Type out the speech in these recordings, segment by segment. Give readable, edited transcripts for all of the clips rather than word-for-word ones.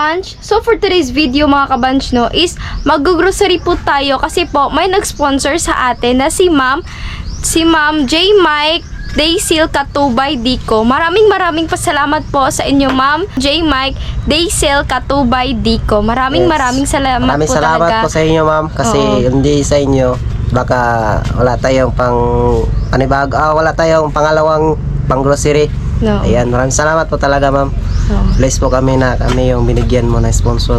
kabanch, so for today's video mga kabanch no, is mag-grocery po tayo kasi po may nag-sponsor sa atin na si Ma'am J. Mike Daysil Katubay Dico. Maraming pasalamat po sa inyo Ma'am J. Mike Daysil Katubay Dico. Maraming salamat Maraming po salamat talaga. po sa inyo ma'am kasi hindi sa inyo baka wala tayong wala tayong pangalawang pang grocery. No. Ayan, maraming salamat po talaga ma'am. Bless po kami na kami yung binigyan mo na sponsor.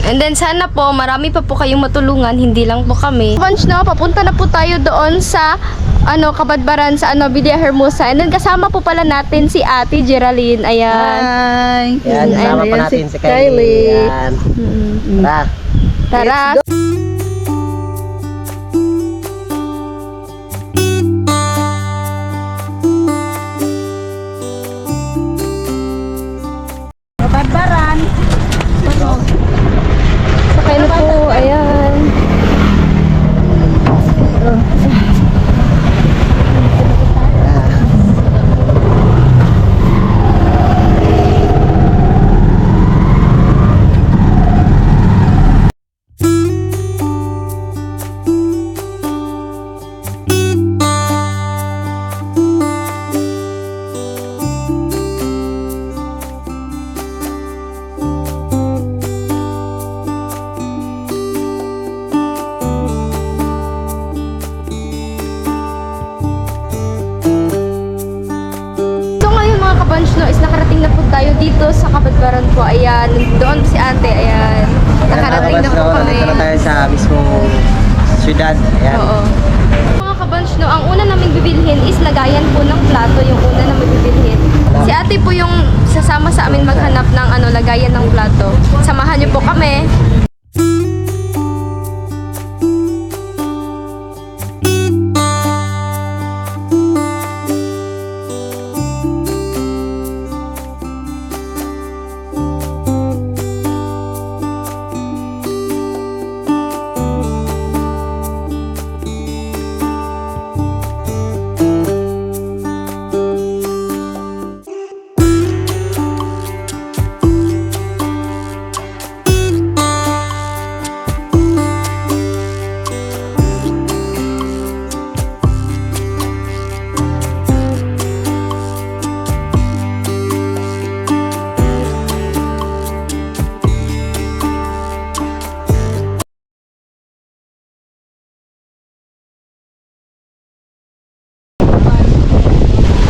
And then sana po marami pa po kayong matulungan, hindi lang po kami. Bunch no, papunta na po tayo doon sa Kabadbaran sa Villa Hermosa. And then kasama po pala natin si Ate Geraldine. Ayan. Hi. Ayan, kasama pa natin si Kylie. Ayan. Tara. Kabadbaran. Sakay na po. Ayan. No, is nakarating na po tayo dito sa Kabadbaran po. Ayan, doon si Ate. Ayan. Nakarating na po kami. Nandito na tayo sa mismong syudad. Ayan. Oo. Mga kabanch, no, ang una naming bibilhin is lagayan po ng plato. Yung una naming bibilhin. Si Ate po yung sasama sa amin maghanap ng lagayan ng plato. Samahan niyo po kami.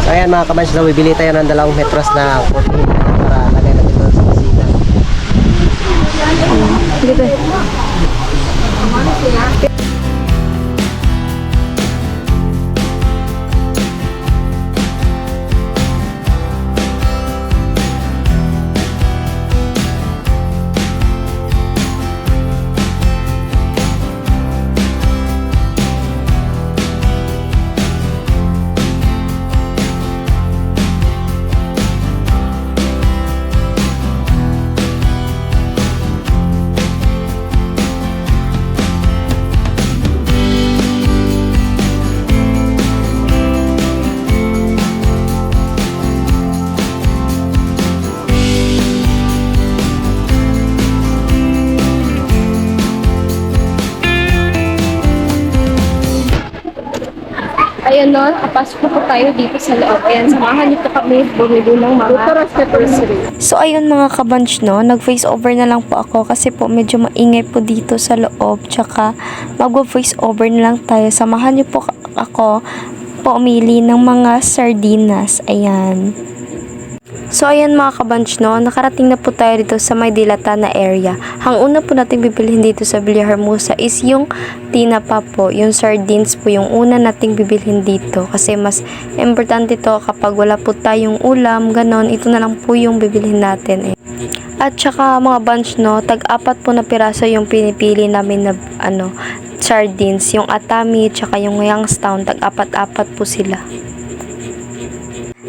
So ayan mga kabanch, so bibili tayo ng 2 metros na kurtina para lagay natin doon sa kusina. Dito. Ayan no, nakapasok na po tayo dito sa loob. Ayan, samahan niyo po kami bumili ng mga grocery. So ayun mga kabanch no, nag-face over na lang po ako kasi po medyo maingay po dito sa loob. Tsaka mag-face over na lang tayo. Samahan niyo po ako pumili ng mga sardinas. Ayan. So ayan mga kabanch no, nakarating na po tayo dito sa may Dilata na area. Ang una po natin bibilhin dito sa Villa Hermosa is yung tinapa po, yung sardines po yung una nating bibilhin dito kasi mas importante to kapag wala po tayong ulam, ganon, ito na lang po yung bibilhin natin. At saka mga bunch no, tag-4 po na piraso yung pinipili namin na sardines, yung Atami tsaka yung Youngstown, tag-4 po sila.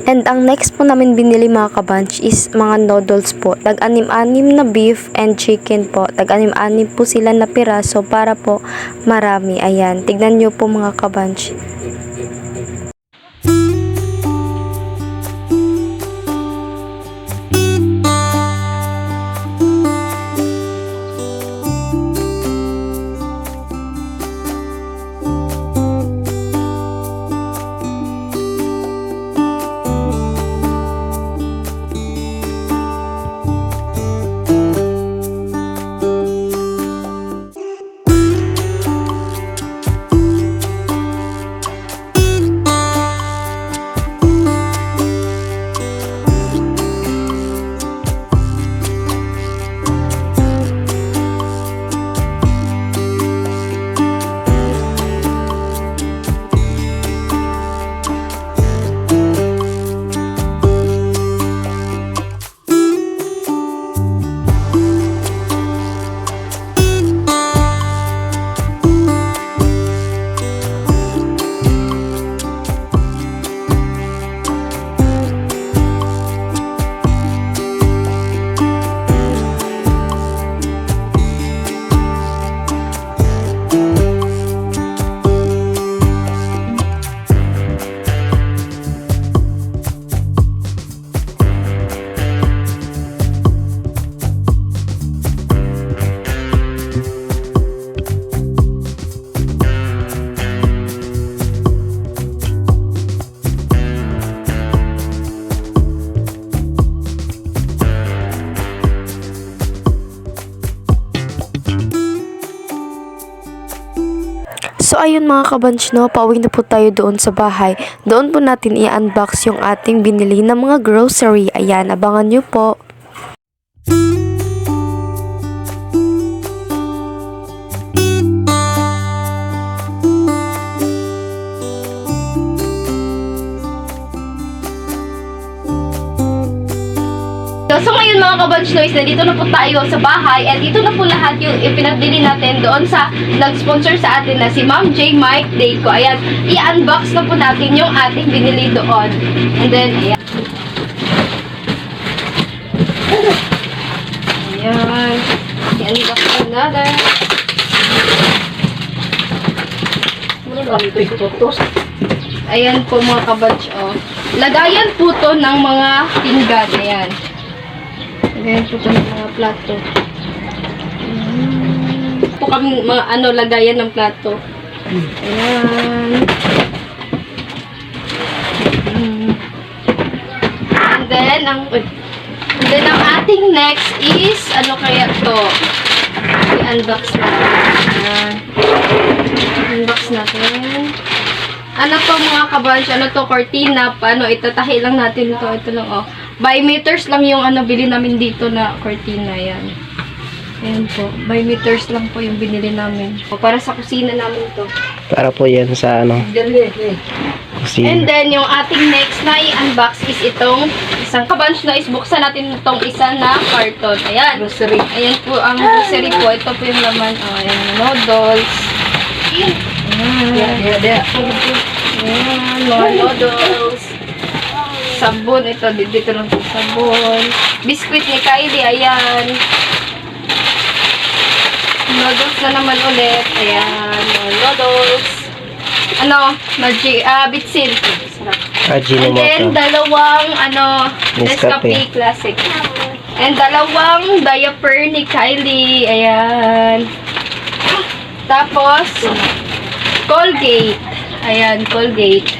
And ang next po namin binili mga kabanch is mga noodles po. Tag-6 na beef and chicken po. Tag-6 po sila na piraso para po marami. Ayan, tignan nyo po mga kabanch. So ayun mga kabanch no, pauwi na po tayo doon sa bahay. Doon po natin i-unbox yung ating binili na mga grocery. Ayan, abangan nyo po. So ngayon mga kabanch noise, nandito na po tayo sa bahay at ito na po lahat yung ipinagbili natin doon sa nag-sponsor sa atin na si Ma'am J. Mike Dayco. Ayan, i-unbox na po natin yung ating binili doon. And then, ayan. Ayan. I-unbox na natin. Ayan po mga kabanch, oh. Lagayan po to ng mga pinggan. Ayan. Lagayan po ito ng mga plato. Po kami mga lagayan ng plato. Ayan. And then, ang ating next is, ano kaya to? I-unbox natin. Ayan. Unbox natin. Ano to mga kabanch? Ano to? Cortina. Itatahi lang natin ito. Ito lang, oh. By meters lang yung bili namin dito na cortina. Yan. Ayan po. By meters lang po yung binili namin. Para sa kusina namin to. Para po yan sa kusina. And then, yung ating next na i-unbox is itong isang kabanch na isbuksan natin itong isa na carton. Ayan. Grocery. Ayan po ang grocery po. Ito po yung laman. Oh, ayan. Noodles. Ayan. Ayan. Mga noodles. Sabon, ito, dito lang po sabon. Biscuit ni Kylie, ayan. Noodles na naman ulit, ayan. Noodles. Bitsin. And then, dalawang, Nescafe Classic. And dalawang diaper ni Kylie, ayan. Tapos, Colgate. Ayan, Colgate.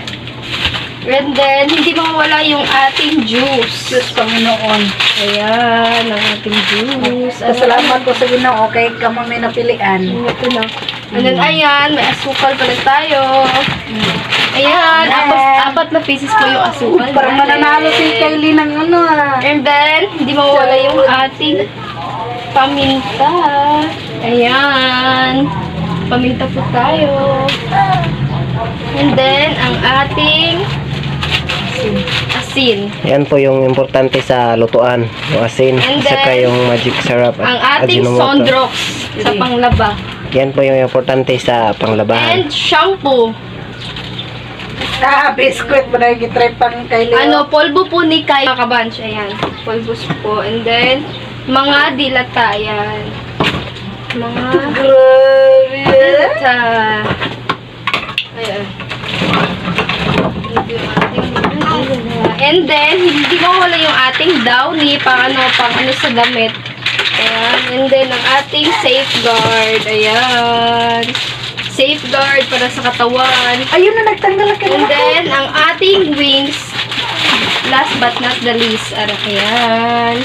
And then, hindi mawala yung ating juice. Diyos Panginoon. Ayan, ang ating juice. Pasalamat ko sa Ginoo kay kamo may napilian. Ito na. And then, ayan, may asukal pala tayo. Ayan, apat na pieces po yung asukal. Parang mananalo si Kylie ng And then, hindi mawala yung ating paminta. Ayan. Paminta po tayo. And then, ang ating asin. Yan po yung importante sa lutuan. Yung asin. And Saka then, yung magic syrup. ang At ating Ajinomoto. Sondrox sa panglaba. Yan po yung importante sa panglabahan. And shampoo. biskuit mo na yung try pang Kylie. Polvo po ni Kai Kabanch. Ayan. Polvos po. And then, mga dilata. Ayan. Mga dilata. Ayan. And then, hindi mawala yung ating downy pang sa damit. Ayan. And then, ang ating safeguard. Ayan. Safeguard para sa katawan. Ayun na, nagtanggal ka And then, ang ating wings. Last but not the least. Ayan.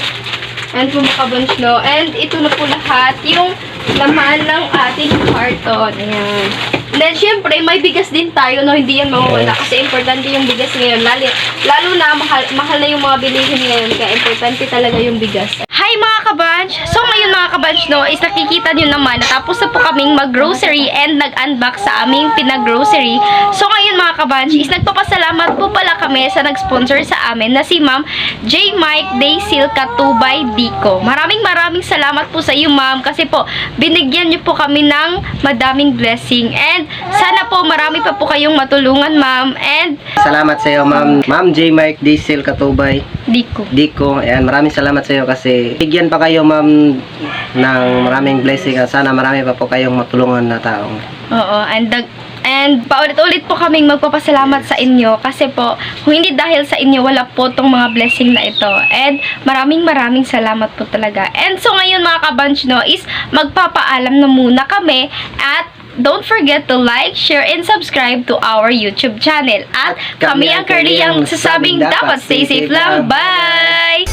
And po mga kabanch, no? And ito na po lahat yung laman ng ating carton. Ayan. And then, syempre, may bigas din tayo, no? Hindi yan mawawala. Kasi importante yung bigas ngayon. Lalo na, mahal na yung mga bilihin ngayon. Kaya importante talaga yung bigas. Hi mga kabanch! So ngayon mga kabanch, no, is nakikita nyo naman, natapos na po kaming mag-grocery and nag-unbox sa aming pinag-grocery. So ngayon mga kabanch, is nagpapasalamat po pala kami sa nag-sponsor sa amin na si Ma'am J. Mike Daysil Katubay Dayco. Maraming salamat po sa iyo ma'am kasi po binigyan nyo po kami ng madaming blessing and sana po marami pa po kayong matulungan ma'am and Salamat sa iyo, Ma'am J. Mike Diesel Katubay Dayco. Ayan, maraming salamat sa iyo kasi bigyan pa kayo, ma'am, ng maraming blessing at sana marami pa po kayong matulungan na taong. Oo, and paulit-ulit po kaming magpapasalamat sa inyo kasi po, kung hindi dahil sa inyo, wala po tong mga blessing na ito. And maraming salamat po talaga. And so ngayon mga kabanch, no, is magpapaalam na muna kami at don't forget to like, share, and subscribe to our YouTube channel. At kami ang Curly ang nagsasabing dapat stay safe lang. Bye!